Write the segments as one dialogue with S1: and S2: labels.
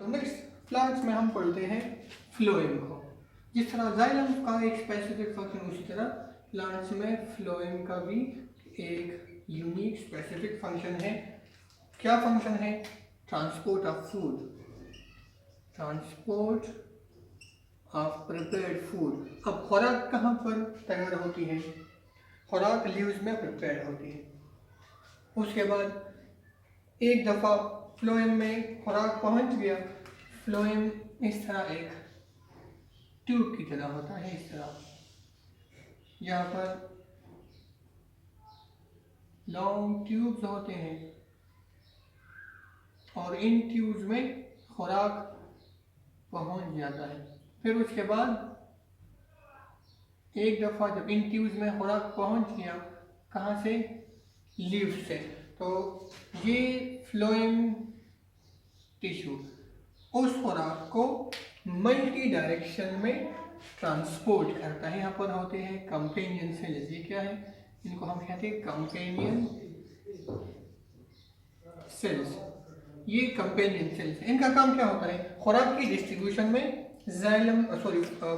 S1: तो next plants में हम पढ़ते हैं फ्लोएम को। जिस तरह जाइलम का एक स्पेसिफिक फंक्शन, उसी तरह प्लांट्स में फ्लोएम का भी एक यूनिक स्पेसिफिक फंक्शन है। क्या फंक्शन है? Transport of food, transport of prepared food. अब खुराक कहाँ पर तैयार होती है? खुराक लीव्स में प्रिपेयर होती है। उसके बाद एक दफ़ा फ्लोएम में खुराक पहुंच गया, फ्लोएम इस तरह एक ट्यूब की तरह होता है, इस तरह यहाँ पर लॉन्ग ट्यूब्स होते हैं और इन ट्यूब्स में खुराक पहुंच जाता है। फिर उसके बाद एक दफ़ा जब इन ट्यूब्स में खुराक पहुंच गया, कहाँ से? लीव्स से, तो ये फ्लोएम टिश्यू उस खुराक को मल्टी डायरेक्शन में ट्रांसपोर्ट करता है। यहाँ पर होते हैं कंपेनियन सेल्स। ये क्या है? इनको हम कहते हैं कंपेनियन सेल्स। ये कंपेनियन सेल्स हैं। इनका काम क्या होता है? खुराक की डिस्ट्रीब्यूशन में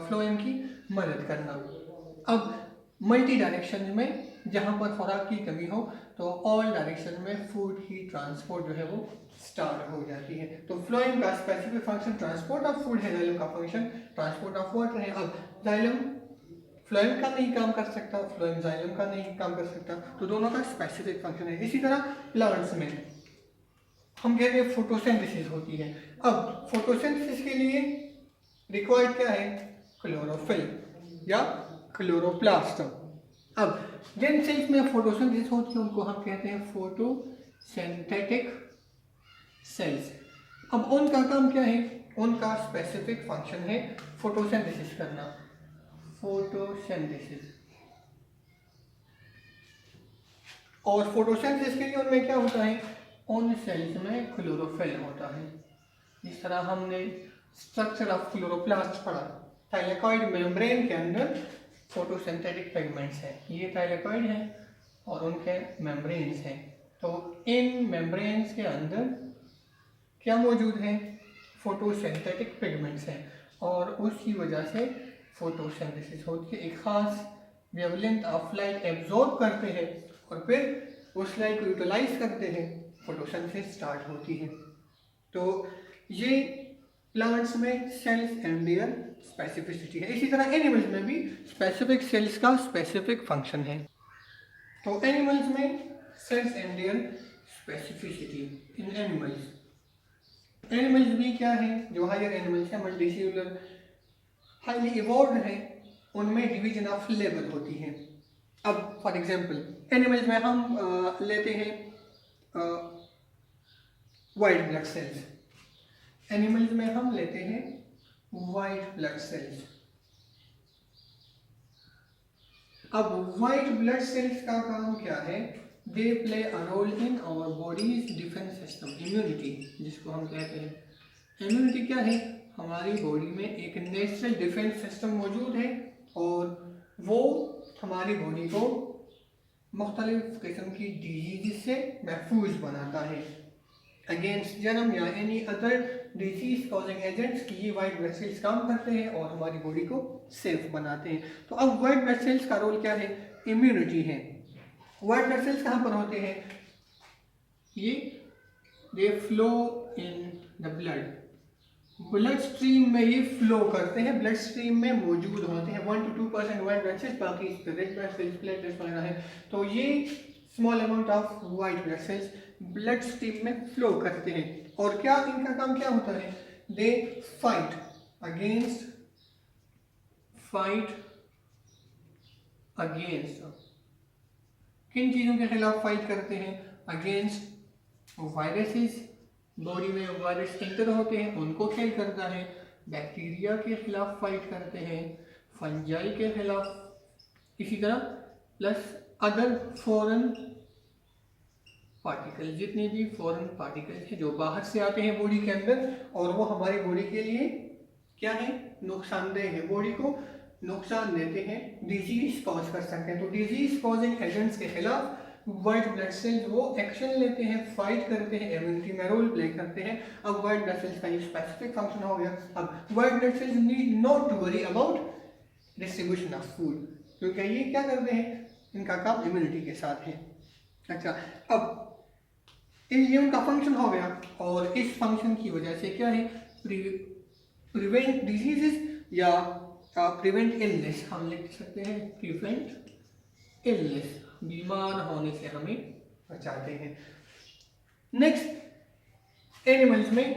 S1: फ्लोएम की मदद करना। अब मल्टी डायरेक्शन में जहाँ पर खुराक की कमी हो तो ऑल डायरेक्शन में फूड की ट्रांसपोर्ट जो है वो स्टार्ट हो जाती है। तो फ्लोएम का specific function transport of food है, जाइलम का फंक्शन ट्रांसपोर्ट ऑफ वाटर है। अब जाइलम फ्लोएम का नहीं काम कर सकता, फ्लोएम जाइलम का नहीं काम कर सकता, तो दोनों का स्पेसिफिक फंक्शन है। इसी तरह प्लांट्स में हम कहते हैं फोटोसिंथेसिस होती है। अब फोटोसिंथेसिस के लिए रिक्वायर्ड क्या है? क्लोरोफिल या क्लोरोप्लास्ट। अब जिन सेल्स में फोटोसिंथेसिस होती है उनको हम कहते हैं फोटोसिंथेटिक सेल्स। अब उनका काम क्या है? उनका स्पेसिफिक फंक्शन है फोटोसिंथेसिस करना, फोटोसिंथेसिस। और फोटोसिंथेसिस के लिए उनमें क्या होता है? उन सेल्स में क्लोरोफिल होता है। जिस तरह हमने स्ट्रक्चर ऑफ क्लोरोप्लास्ट पढ़ा, थाइलेकॉइड मेम्ब्रेन के अंदर फोटोसिंथेटिक पिगमेंट्स हैं। ये थाइलेकॉइड हैं और उनके मेम्ब्रेन्स हैं। तो इन मेम्ब्रेन्स के अंदर क्या मौजूद है? फोटोसिंथेटिक पिगमेंट्स हैं और उसकी वजह से फोटोसिंथेसिस होती है। एक खास वेवलेंथ ऑफ लाइट एब्जॉर्ब करते हैं और फिर उस लाइट को यूटिलाइज करते हैं, फोटोसिंथेसिस स्टार्ट होती है। तो ये प्लांट्स में सेल्स एंड देयर स्पेसिफिसिटी है। इसी तरह एनिमल्स में भी स्पेसिफिक सेल्स का स्पेसिफिक फंक्शन है। तो एनिमल्स में cells and their specificity in animals. Animals भी क्या है? जो हायर एनिमल्स हैं, मल्टीसेलुलर, हाईली इवॉल्व्ड है, उनमें डिवीजन ऑफ लेवल होती है। अब फॉर एग्जांपल एनिमल्स में हम लेते हैं वाइट ब्लड सेल्स। एनिमल्स में हम लेते हैं वाइट ब्लड सेल्स। अब वाइट ब्लड सेल्स का काम क्या है? They play a role in our body's defence system, immunity जिसको हम कहते हैं। इम्यूनिटी क्या है? हमारी बॉडी में एक नेचुरल डिफेंस सिस्टम मौजूद है और वो हमारी बॉडी को मुख्तलिफ किस्म की डिजीज से महफूज बनाता है, अगेंस्ट जर्म या any other disease causing agents की ये वाइट ब्लड सेल्स काम करते हैं और हमारी बॉडी को सेफ बनाते हैं। तो अब वाइट ब्लड सेल्स का रोल क्या है? इम्यूनिटी है। वाइट ब्लड सेल्स कहाँ पर होते हैं? ये they flow in the blood stream में ये फ्लो करते हैं, ब्लड स्ट्रीम में मौजूद होते हैं। 1 to 2% वाइट ब्लड सेल्स, बाकी इस पर रेड ब्लड सेल्स, प्लेटलेट्स वगैरह है। तो ये small amount of white blood cells blood stream में फ्लो करते हैं और क्या इनका काम क्या होता है? दे फाइट अगेंस्ट किन चीज़ों के खिलाफ फाइट करते हैं? अगेंस्ट वायरसेस, बॉडी में वायरस इंटर होते हैं उनको किल करता है। बैक्टीरिया के खिलाफ फाइट करते हैं, फंजाई के खिलाफ, इसी तरह प्लस अदर फॉरेन पार्टिकल, जितने भी फॉरेन पार्टिकल्स हैं जो बाहर से आते हैं बॉडी के अंदर और वो हमारी बॉडी के लिए क्या है? नुकसानदेह है, बॉडी को नुकसान देते हैं, डिजीज कॉज कर सकते हैं। तो डिजीज कॉजिंग एजेंट्स के खिलाफ व्हाइट ब्लड सेल्स वो एक्शन लेते हैं, फाइट करते हैं, इम्यूनिटी में रोल प्ले करते हैं। अब व्हाइट ब्लड सेल्स का ये स्पेसिफिक फंक्शन हो गया। अब white blood cells need not to worry about distribution of food, क्योंकि ये क्या करते हैं, इनका काम इम्यूनिटी के साथ है। अच्छा, अब ये उनका फंक्शन हो गया, और इस फंक्शन की वजह से क्या है, प्रिवेंट डिजीजेस या प्रिवेंट इलनेस, हम लिख सकते हैं प्रिवेंट इलनेस, बीमार होने से हमें बचाते हैं। नेक्स्ट, एनिमल्स में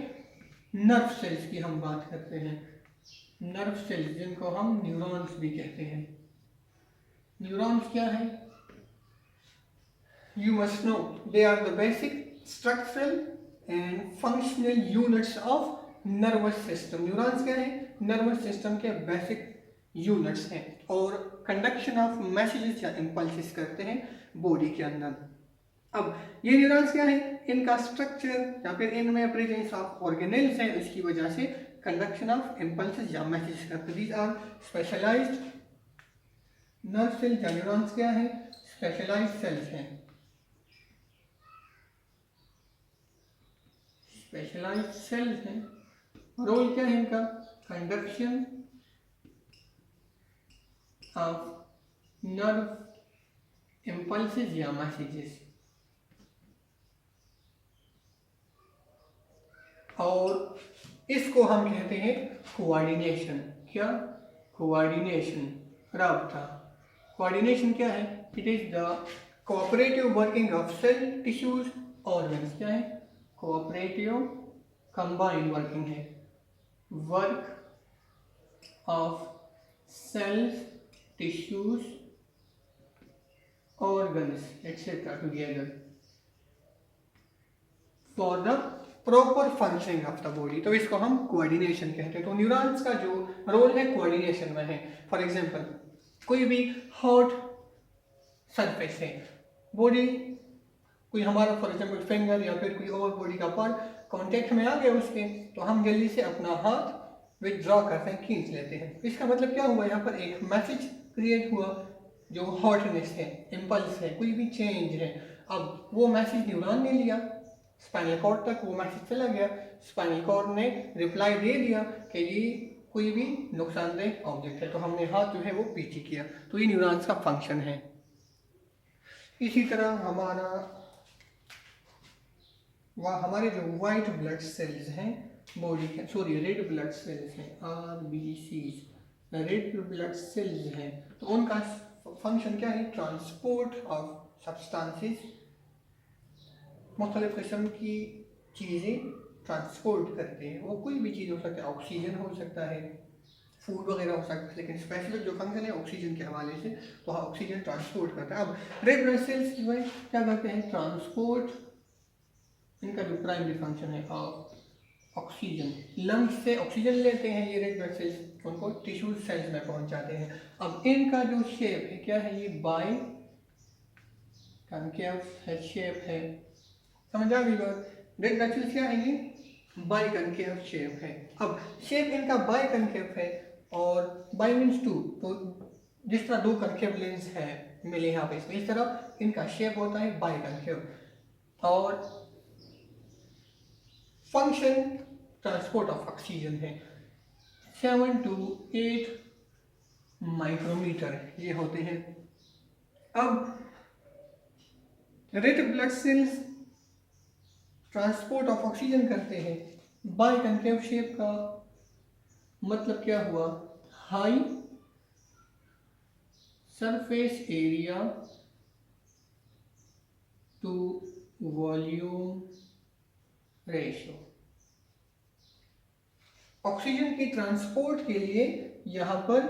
S1: नर्व सेल्स की हम बात करते हैं। नर्व सेल्स जिनको हम न्यूरॉन्स भी कहते हैं। न्यूरॉन्स क्या है? You must know they are the basic structural and functional units of nervous system. Neurons क्या है? नर्वस सिस्टम के बेसिक यूनिट्स हैं और कंडक्शन ऑफ मैसेजेस या इम्पल्सेस करते हैं बॉडी के अंदर। अब ये न्यूरॉन्स क्या है? इनका स्ट्रक्चर या फिर इनमें प्रेजेंस ऑफ ऑर्गेनेल्स है, उसकी वजह से कंडक्शन ऑफ इम्पल्सेस या मैसेजेस करते हैं। These are specialised nerve cells या न्यूरॉन्स क्या है? स्पेशलाइज्ड सेल्स हैं। स्पेशलाइज्ड सेल्स हैं। रोल क्या है इनका? कंडक्शन ऑफ नर्व इम्पल्सेस या मैसेजेस। और इसको हम कहते हैं कोऑर्डिनेशन। क्या? कोऑर्डिनेशन, राब्ता। कोऑर्डिनेशन क्या है? It is the cooperative working of cell, tissues, organs. क्या है? कोऑपरेटिव कंबाइंड वर्किंग है, work of cells, tissues, organs etcetera together for the proper functioning of the body. तो इसको हम कोऑर्डिनेशन कहते हैं। तो न्यूरॉन्स का जो रोल है कोऑर्डिनेशन में है। फॉर एग्जांपल, कोई भी हॉट सरफेस है, बॉडी कोई हमारा फॉर एग्जांपल फिंगर या फिर कोई और बॉडी का पार्ट कांटेक्ट में आ गया उसके, तो हम जल्दी से अपना हाथ विथड्रॉ करते हैं, खींच लेते हैं। इसका मतलब क्या हुआ? यहाँ पर एक मैसेज क्रिएट हुआ, जो हॉटनेस है, इम्पल्स है, कोई भी चेंज है। अब वो मैसेज न्यूरॉन ने लिया, स्पाइनल कॉर्ड तक वो मैसेज चला गया, स्पाइनल कॉर्ड ने रिप्लाई दे दिया कि ये कोई भी नुकसानदेह ऑब्जेक्ट है, तो हमने हाथ जो है वो पीछे किया। तो ये न्यूरॉन्स का फंक्शन है। इसी तरह हमारे जो वाइट ब्लड सेल्स हैं बॉडी के, सॉरी रेड ब्लड सेल्स हैं, RBCs, रेड ब्लड सेल्स हैं, तो उनका फंक्शन क्या है? ट्रांसपोर्ट ऑफ सब्सटेंसेस, मुख्तलिफ किस्म की चीज़ें ट्रांसपोर्ट करते हैं। वो कोई भी चीज़ हो सकता है, ऑक्सीजन हो सकता है, फूड वगैरह हो सकता है, लेकिन स्पेसिफिक जो फंक्शन है ऑक्सीजन के हवाले से, तो हाँ ऑक्सीजन ट्रांसपोर्ट करता है। अब रेड ब्लड सेल्स जो है क्या करते हैं? ट्रांसपोर्ट, इनका जो प्राइमरी फंक्शन है ऑक्सीजन, लंग्स से ऑक्सीजन लेते हैं ये रेड ब्लड सेल्स, उनको टिश्यू सेल्स में पहुंचाते हैं। अब इनका जो शेप है क्या है? ये बाई कॉन्केव शेप है। समझ आ गई बात? रेड ब्लड सेल्स क्या है? ये बाई कॉन्केव शेप है। अब शेप इनका बाई कॉन्केव है, और बाई मीन्स टू, तो जिस तरह दो कॉन्केव लेंस है मिले यहाँ पे, इस तरह इनका शेप होता है बाई कॉन्केव। और फंक्शन ट्रांसपोर्ट ऑफ ऑक्सीजन है। 7 to 8 माइक्रोमीटर ये होते हैं। अब red blood cells transport of oxygen करते हैं। बाई कॉन्केव शेप का मतलब क्या हुआ? High surface area to volume ratio. Oxygen की ट्रांसपोर्ट के लिए यहाँ पर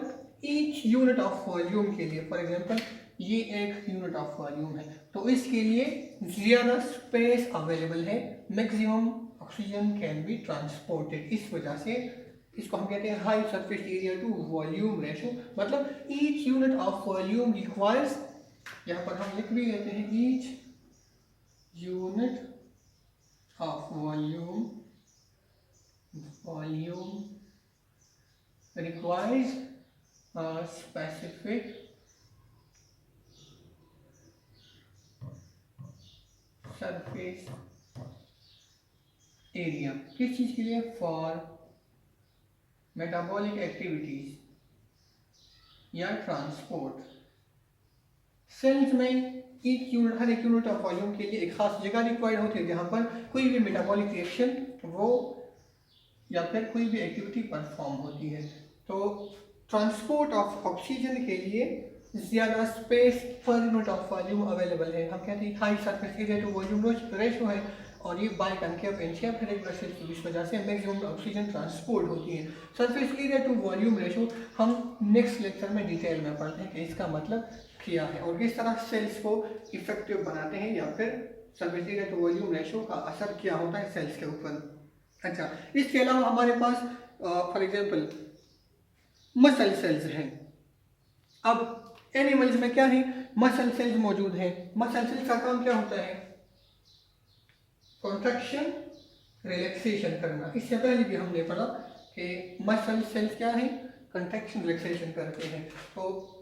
S1: ईच यूनिट ऑफ वॉल्यूम के लिए, फॉर एग्जांपल ये एक यूनिट ऑफ वॉल्यूम है, तो इसके लिए ज़्यादा स्पेस अवेलेबल है, maximum oxygen can be transported. इस वजह से इसको हम कहते हैं high surface area to volume ratio. मतलब each unit of volume requires, यहाँ पर हम लिख भी लेते हैं, each unit of volume requires a specific surface area, किस चीज़ के लिए? फॉर मेटाबॉलिक एक्टिविटीज या ट्रांसपोर्ट। सेल्स में हर एक यूनिट ऑफ वॉल्यूम के लिए एक खास जगह रिक्वायर्ड होती है जहाँ पर कोई भी मेटाबॉलिक रिएक्शन वो या फिर कोई भी एक्टिविटी परफॉर्म होती है। तो ट्रांसपोर्ट ऑफ ऑक्सीजन के लिए ज़्यादा space per unit of volume available है। हम कहते हैं high surface area to volume ratio है और ये बाय कनकेव इन शेप है की वजह से मैक्सिमम ऑक्सीजन ट्रांसपोर्ट होती है। Surface area to volume ratio हम नेक्स्ट लेक्चर में डिटेल में पढ़ते हैं कि इसका मतलब क्या है और किस तरह सेल्स को इफेक्टिव बनाते हैं या फिर surface area to volume ratio का असर क्या होता है सेल्स के ऊपर। अच्छा, इसके अलावा हमारे पास फॉर एग्जांपल मसल सेल्स हैं। अब एनिमल्स में क्या है? मसल सेल्स मौजूद हैं। मसल सेल्स का काम क्या होता है? कॉन्ट्रैक्शन, रिलैक्सेशन करना। इससे पहले भी हमने पढ़ा कि मसल सेल्स क्या है? कॉन्ट्रैक्शन, रिलैक्सेशन करते हैं। तो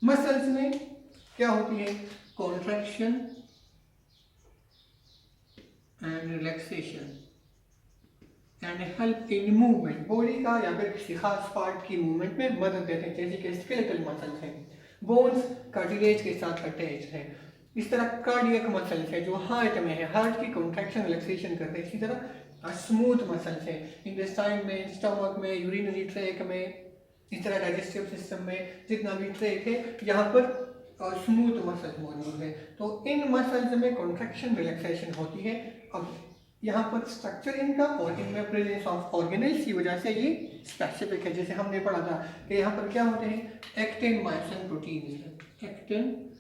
S1: मसल्स में क्या होती है? Contraction and relaxation and help in movement. Body का या फिर किसी खास पार्ट की मूवमेंट में मदद देते हैं, जैसे कि स्केलेटल मसल्स हैं, बोन्स कार्टिलेज के साथ अटैच है। इस तरह कार्डियक मसल्स है जो हार्ट में है, हार्ट की कॉन्ट्रैक्शन रिलैक्सेशन करते हैं। इसी तरह स्मूथ मसल्स है इंटेस्टाइन में, स्टमक में, यूरिनरी ट्रैक में, इस तरह डाइजेस्टिव सिस्टम में जितना भी ट्रैक है यहाँ पर स्मूथ मसल मौजूद है। तो इन मसल्स में कॉन्ट्रैक्शन रिलैक्सेशन होती है। अब यहाँ पर स्ट्रक्चर इनका और इनमें प्रेजेंस ऑफ ऑर्गेनेल्स की वजह से ये स्पेसिफिक है। जैसे हमने पढ़ा था कि यहाँ पर क्या होते हैं? एक्टिन मायोसिन प्रोटीन्स, एक्टिन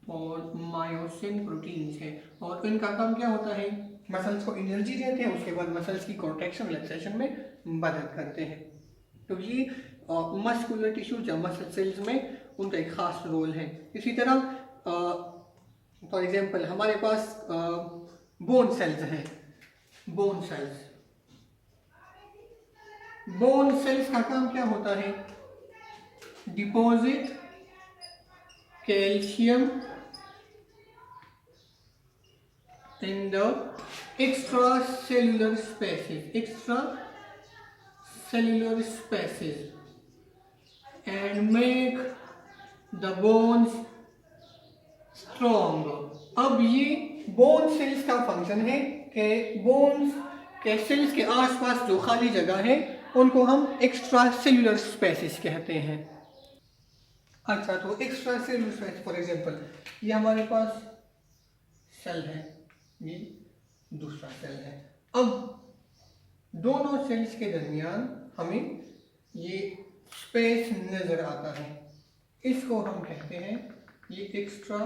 S1: और मायोसिन प्रोटीन्स है और इनका काम क्या होता है? मसल्स को एनर्जी देते हैं, उसके बाद मसल्स की कॉन्ट्रैक्शन रिलैक्सेशन में मदद करते हैं। तो ये मस्कुलर टिश्यूज या मसल सेल्स में उनका एक खास रोल है। इसी तरह फॉर एग्जांपल हमारे पास बोन सेल्स हैं। बोन सेल्स का काम क्या होता है? Deposit calcium in the extra cellular spaces and make the bones strong। अब ये बोन सेल्स का फंक्शन है कि बोन्स के सेल्स के आसपास जो खाली जगह है उनको हम एक्स्ट्रा सेल्यूलर स्पेसेस कहते हैं। अच्छा, तो extra cellular space for example ये हमारे पास सेल है, ये दूसरा सेल है। अब दोनों सेल्स के दरमियान हमें ये स्पेस नजर आता है, इसको हम कहते हैं ये एक्स्ट्रा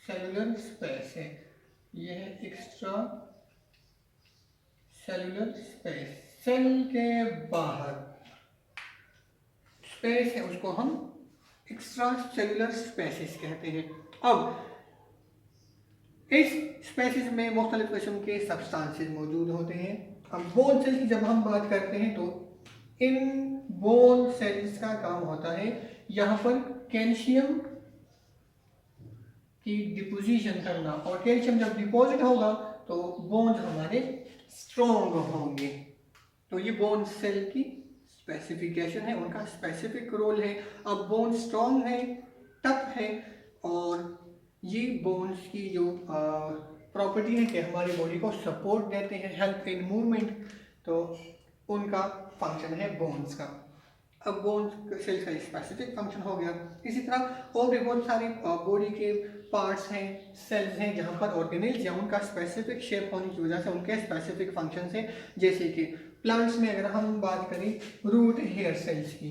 S1: सेलुलर स्पेस है। ये है एक्स्ट्रा सेलुलर स्पेस, सेल के बाहर स्पेस है उसको हम एक्स्ट्रा सेलुलर स्पेसेस कहते हैं। अब इस स्पेसेस में मुख्तलिफ किस्म के सब्सटेंसेस मौजूद होते हैं। अब बोन सेल्स की जब हम बात करते हैं तो इन बोन सेल्स का काम होता है यहाँ पर कैल्शियम की डिपोजिशन करना, और कैल्शियम जब डिपॉजिट होगा तो बोन्स हमारे स्ट्रॉन्ग होंगे। तो ये बोन सेल की स्पेसिफिकेशन है, उनका स्पेसिफिक रोल है। अब बोन स्ट्रॉन्ग है, टफ है और ये बोन्स की जो प्रॉपर्टी है कि हमारी बॉडी को सपोर्ट देते हैं, हेल्प इन मूवमेंट, तो उनका फंक्शन है बोन्स का। अब बोन्स सेल्स का स्पेसिफिक फंक्शन हो गया। इसी तरह और भी बहुत सारी बॉडी के पार्ट्स हैं, सेल्स हैं जहाँ पर ऑर्गेनेल्स या उनका स्पेसिफिक शेप होने की वजह से उनके स्पेसिफिक फंक्शंस हैं। जैसे कि प्लांट्स में अगर हम बात करें रूट हेयर सेल्स की,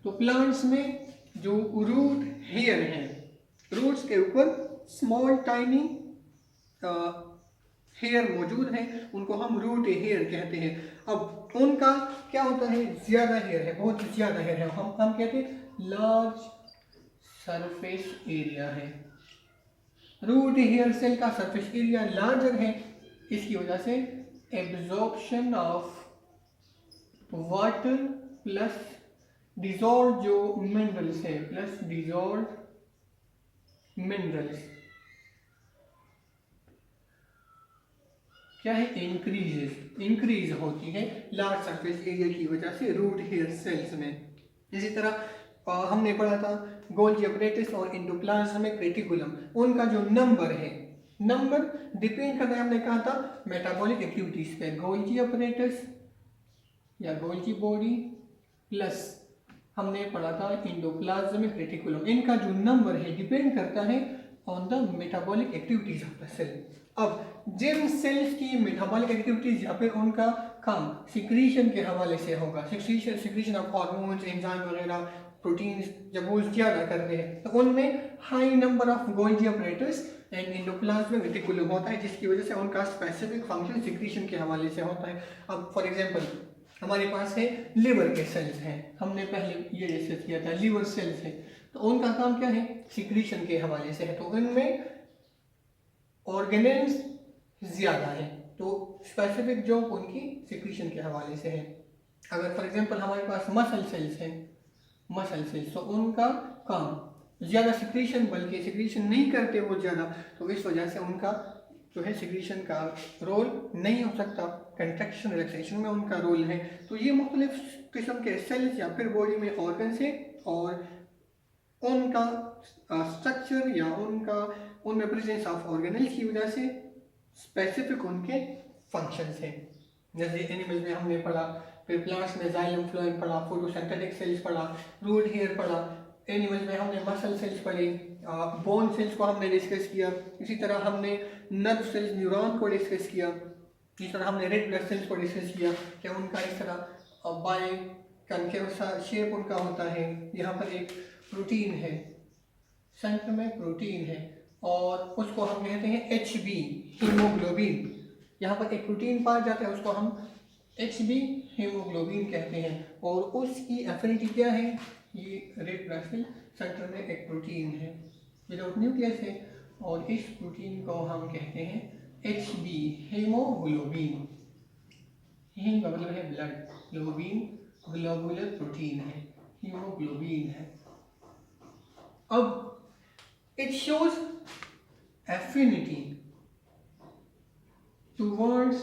S1: तो प्लांट्स में जो रूट हेयर हैं, रूट्स के ऊपर स्मॉल टाइनी हेयर मौजूद हैं, उनको हम रूट हेयर कहते हैं। अब उनका क्या होता है? ज्यादा हेयर है, बहुत ज्यादा हेयर है, हम कहते हैं लार्ज सरफेस एरिया है। रूट हेयर सेल का सरफेस एरिया लार्जर है, इसकी वजह से absorption of water plus dissolve जो मिनरल्स है प्लस डिजॉल्व मिनरल्स क्या है, इंक्रीज होती है लार्ज सरफेस एरिया की वजह से रूट हेयर सेल्स में। इसी तरह हमने पढ़ा था गोल्गी अपरेटस और एंडोप्लाज्मिक रेटिकुलम, उनका जो नंबर है, नंबर डिपेंड करता है, हमने कहा था मेटाबॉलिक एक्टिविटीज पे। गोल्गी अपरेटस या गोल्गी बॉडी प्लस हमने पढ़ा था एंडोप्लाज्मिक रेटिकुलम, इनका जो नंबर है डिपेंड करता है on the metabolic activities of the cell. अब जिन सेल्स की मेटाबॉलिक एक्टिविटीज या फिर उनका काम सिक्रीशन के हवाले से होगा, सिक्रीशन ऑफ हार्मोन्स, एंजाइम वगैरह, प्रोटीन्स, जब वो ज़्यादा करते हैं तो उनमें high number of Golgi apparatus and endoplasmic reticulum होता है, जिसकी वजह से उनका स्पेसिफिक फंक्शन सिक्रीशन के हवाले से होता है। अब फॉर एग्जांपल हमारे पास है लिवर के सेल्स हैं, हमने पहले ये डिस्कस किया था, लिवर सेल्स हैं, तो उनका काम क्या है, सिक्रीशन के हवाले से है, तो उनमें ऑर्गेनेल्स ज़्यादा है, तो स्पेसिफिक जॉब उनकी सिक्रीशन के हवाले से है। अगर फॉर एग्जांपल हमारे पास मसल सेल्स हैं, मसल सेल्स, तो उनका काम ज़्यादा सिक्रीशन, बल्कि सिक्रीशन नहीं करते वो ज़्यादा, तो इस वजह से उनका जो है सिक्रीशन का रोल नहीं हो सकता, कंट्रैक्शन रिलैक्सेशन में उनका रोल है। तो ये मुख्तलिफ किस्म के सेल्स या फिर बॉडी में ऑर्गन्स है और उनका स्ट्रक्चर या उनमें प्रेजेंस ऑफ ऑर्गेनल्स की वजह से स्पेसिफिक उनके फंक्शंस हैं। जैसे एनिमल्स में हमने पढ़ा, फिर प्लांट्स में जाइलम फ्लोएम पढ़ा, फोटोसिंथेटिक सेल्स पढ़ा, रूट हेयर पढ़ा, एनिमल्स में हमने मसल सेल्स पढ़े, बोन सेल्स को हमने डिस्कस किया, इसी तरह हमने नर्व सेल्स, न्यूरॉन को डिस्कस किया, इस तरह हमने रेड ब्लड सेल्स को डिस्कस किया कि उनका इस तरह बाय कनकेव शेप उनका होता है। यहाँ पर एक प्रोटीन है, सेंटर में प्रोटीन है और उसको हम कहते हैं HB, हीमोग्लोबिन। यहाँ पर एक प्रोटीन पाया जाता है, उसको हम HB हीमोग्लोबिन कहते हैं और उसकी एफिनिटी क्या है, ये रेड ब्लड सेल सेंटर में एक प्रोटीन है विदाउट न्यूक्लियस है और इस प्रोटीन को हम कहते हैं HB हीमोग्लोबिन। हीम का मतलब है ब्लड, ग्लोबिन ग्लोबुलर प्रोटीन है, हीमोग्लोबिन है। अब it shows affinity towards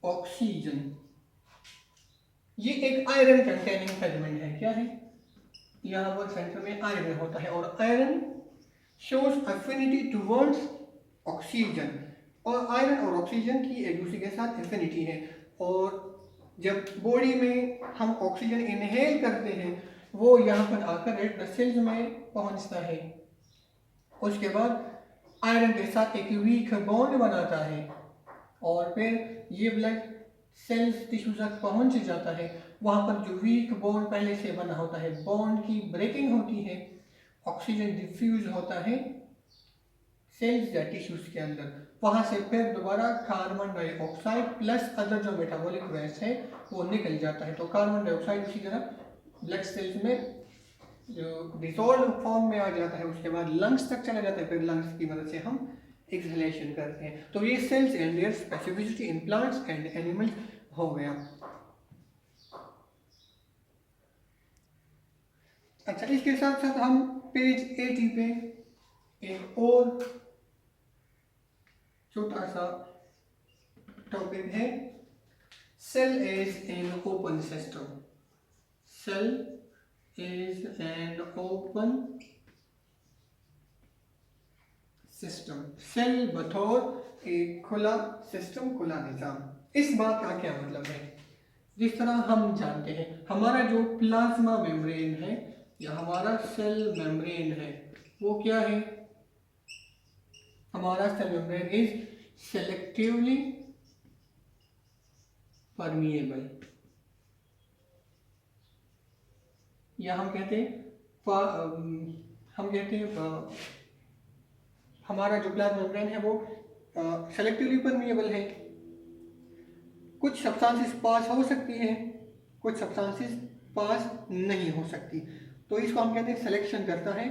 S1: oxygen। ये एक आयरन कंटेनिंग सेगमेंट है, क्या है, यहाँ पर सेंटर में आयरन होता है और iron shows affinity towards oxygen, और आयरन और ऑक्सीजन की एक दूसरे के साथ एफिनिटी है, और जब बॉडी में हम ऑक्सीजन इनहेल करते हैं वो यहाँ पर आकर रेड ब्लड सेल्स में पहुँचता है, उसके बाद आयरन के साथ एक वीक बॉन्ड बनाता है और फिर ये ब्लड सेल्स टिश्यू तक पहुँच जाता है। वहाँ पर जो वीक बॉन्ड पहले से बना होता है, बॉन्ड की ब्रेकिंग होती है, ऑक्सीजन डिफ्यूज होता है सेल्स या टिश्यूज के अंदर, वहाँ से फिर दोबारा कार्बन डाइऑक्साइड प्लस अदर जो मेटाबॉलिक वेस्ट है वो निकल जाता है। तो कार्बन डाइऑक्साइड उसी तरह ब्लड सेल्स में जो डिसॉल्व फॉर्म में आ जाता है, उसके बाद लंग्स तक चला जाता है, फिर लंग्स की मदद से हम एक्सहेलेशन करते हैं। तो ये cells and their specificity in plants and animals हो गया। अच्छा, इसके साथ साथ हम पेज 80 पे एक और छोटा सा टॉपिक है, cell as an open system. Cell is an open system, cell बतौर एक खुला सिस्टम, खुला निजाम। इस बात का क्या मतलब है, जिस तरह हम जानते हैं हमारा जो प्लाज्मा मेम्ब्रेन है या हमारा सेल मेम्ब्रेन है वो क्या है, हमारा cell membrane is selectively permeable, या हम कहते हैं हमारा जो प्लाज्मा मेम्ब्रेन है वो सेलेक्टिवली परमिएबल है। कुछ सब्सटेंसेस पास हो सकती हैं, कुछ सब्सटेंसेस पास नहीं हो सकती, तो इसको हम कहते हैं सिलेक्शन करता है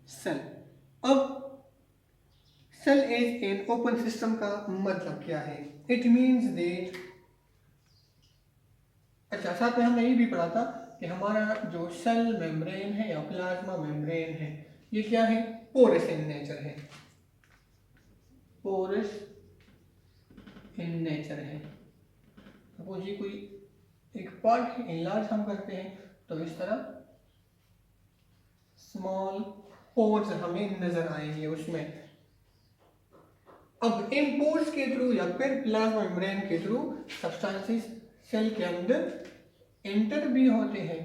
S1: सेल। अब cell is an open system का मतलब क्या है, इट मीन्स दैट अच्छा, साथ में हमने ये भी पढ़ा था कि हमारा जो सेल मेम्ब्रेन है या प्लाज्मा मेम्ब्रेन है, ये क्या है, पोरस इन नेचर है, पोरस इन नेचर है। सपोज ये कोई एक पार्ट है, इनलार्ज हम करते हैं तो इस तरह स्मॉल पोर्स हमें नजर आएंगे उसमें। अब इन पोर्स के थ्रू या फिर प्लाज्मा मेम्ब्रेन के थ्रू सब्सटेंसेस सेल के अंदर एंटर भी होते हैं,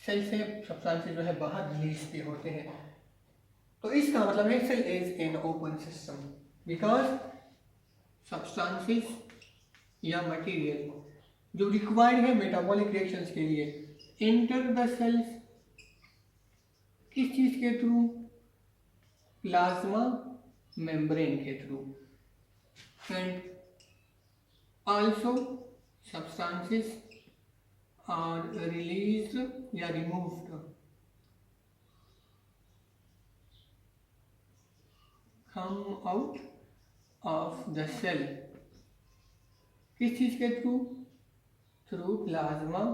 S1: सेल से सब्सटेंसेस जो है बाहर रिलीज भी होते हैं। तो इसका मतलब है cell is in open system because substances या मटेरियल जो रिक्वायर्ड है मेटाबॉलिक रिएक्शंस के लिए एंटर द सेल्स किस चीज के थ्रू, प्लाज्मा मेम्ब्रेन के through, and also substances are released या removed come out of the cell किस चीज के through, through plasma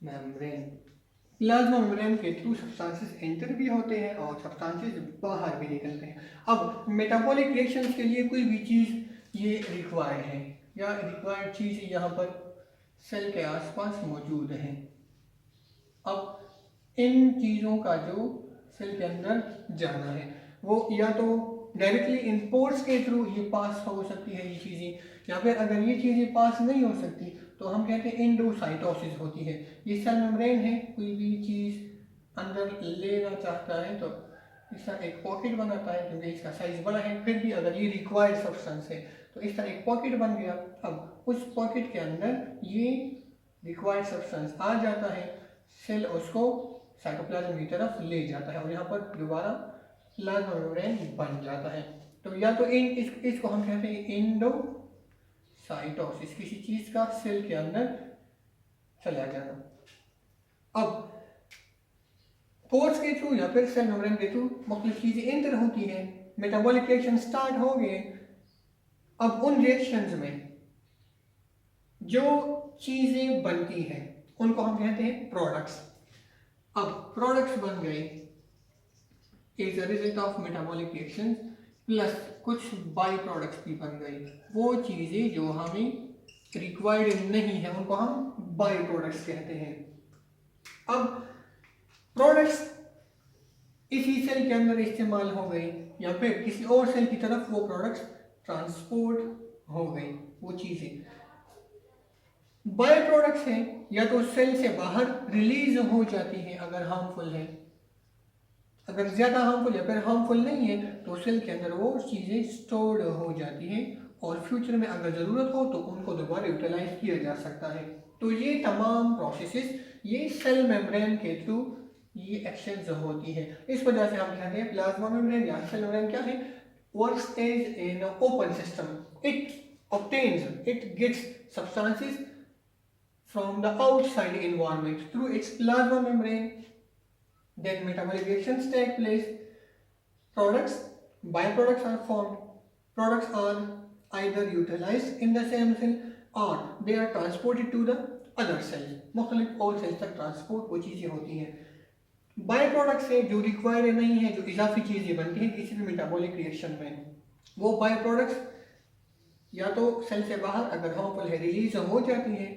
S1: membrane. Plasma membrane के थ्रू सब्सटेंसेस एंटर भी होते हैं और सब्सटेंसेस बाहर भी निकलते हैं। अब मेटाबॉलिक रिएक्शंस के लिए कोई भी चीज़ ये रिक्वायर्ड है या रिक्वायर्ड चीज़ यहाँ पर सेल के आसपास मौजूद है। अब इन चीज़ों का जो सेल के अंदर जाना है वो या तो डायरेक्टली इन पोर्स के थ्रू ये पास हो सकती है ये चीज़ें, या फिर अगर ये चीज़ें पास नहीं हो सकती तो हम कहते हैं एंडोसाइटोसिस होती है। ये सेल मेम्ब्रेन है, कोई भी चीज़ अंदर लेना चाहता है तो इसका एक पॉकेट बनाता है क्योंकि इसका साइज बड़ा है, फिर भी अगर ये रिक्वायर्ड सब्सटेंस है तो इस तरह एक पॉकेट बन गया। अब उस पॉकेट के अंदर ये रिक्वायर्ड सब्सटेंस आ जाता है, सेल उसको साइटोप्लाज्म की तरफ ले जाता है और यहाँ पर दोबारा प्लाज्मा मेम्ब्रेन बन जाता है। तो या तो इसको हम कहते हैं एंडोसाइटोसिस, किसी चीज का सेल के अंदर चला जाना। अब पोर्स के थ्रू या फिर सेल मेम्ब्रेन के थ्रू मुख्तलिफ चीजें एंटर होती हैं, मेटाबॉलिक रिएक्शन स्टार्ट हो गए। अब उन रिएक्शंस में जो चीजें बनती हैं उनको हम कहते हैं प्रोडक्ट्स। अब प्रोडक्ट्स बन गए is a result of metabolic reaction, plus कुछ बाई प्रोडक्ट्स भी बन गई, वो चीज़ें जो हमें रिक्वायर्ड नहीं है उनको हम बाई प्रोडक्ट्स कहते हैं। अब प्रोडक्ट्स इसी सेल के अंदर इस्तेमाल हो गई या फिर किसी और सेल की तरफ वो प्रोडक्ट्स ट्रांसपोर्ट हो गई, वो चीज़ें बाई प्रोडक्ट्स हैं या तो सेल से बाहर रिलीज हो जाती हैं अगर हार्मफुल है, अगर ज़्यादा हार्मफुल या फिर हार्मफुल नहीं है तो सेल के अंदर वो चीज़ें स्टोर्ड हो जाती हैं और फ्यूचर में अगर ज़रूरत हो तो उनको दोबारा यूटिलाइज किया जा सकता है। तो ये तमाम प्रोसेसेस ये सेल मेम्ब्रेन के थ्रू ये एक्शंस होती है। इस वजह से हम कहते हैं प्लाज्मा मेम्ब्रेन या सेल मेम्ब्रेन क्या है, works as in open system, it gets substances from the outside environment through its plasma membrane. Then metabolic reactions take place, products, byproducts are formed. Products are either utilized in the same cell or they are transported to the other cell. मुख्तलिफ और sales तक transport वो चीज़ें होती हैं। By products है जो required नहीं है, जो इजाफी चीज़ें बनती हैं किसी भी मेटाबॉलिक रिएक्शन में, वो बाई प्रोडक्ट्स या तो सेल से बाहर अगर हार्मफुल है रिलीज हो जाती हैं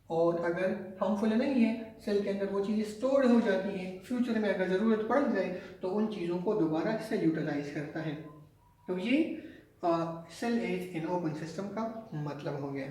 S1: और अगर हार्मफुल नहीं है सेल के अंदर वो चीज़ें स्टोर हो जाती हैं, फ्यूचर में अगर ज़रूरत पड़ जाए तो उन चीज़ों को दोबारा सेल यूटिलाइज करता है। तो ये cell as in open system का मतलब हो गया।